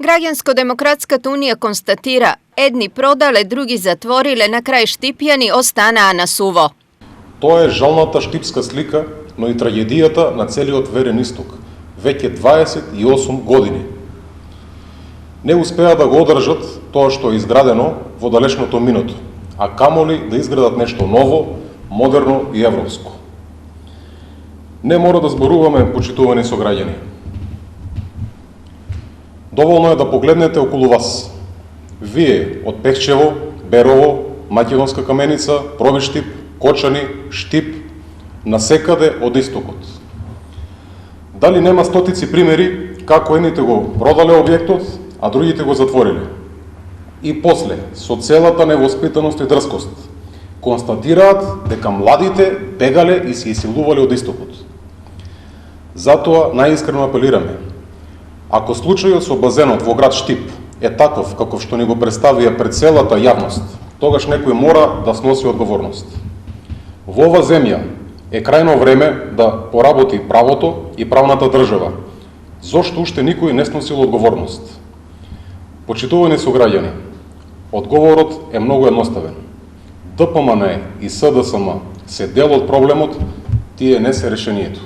Граѓанско-демократската унија констатира, едни продале, други затвориле, на крај Штипјани останаа на суво. Тоа е жалната штипска слика, но и трагедијата на целиот верен исток, веќе 28 години. Не успеа да го одржат тоа што е изградено во далечното минато, а камоли да изградат нешто ново, модерно и европско. Не мора да зборуваме, почитувани сограѓани. Доволно е да погледнете околу вас. Вие од Пехчево, Берово, Македонска Каменица, Пробиштип, Кочани, Штип, насекаде од истокот. Дали нема стотици примери како едните го продале објектот, а другите го затвориле? И после, со целата невоспитаност и дрскост, констатираат дека младите бегале и се исилувале од истокот. Затоа најискрено апелираме. Ако случајот со базенот во град Штип е таков каков што ни го представија пред целата јавност, тогаш некој мора да сноси одговорност. Во ова земја е крајно време да поработи правото и правната држава, зошто уште никој не сносил одговорност. Почитувани сограѓани, одговорот е многу едноставен. ДПМН и СДСМ се дел од проблемот, тие не се решението.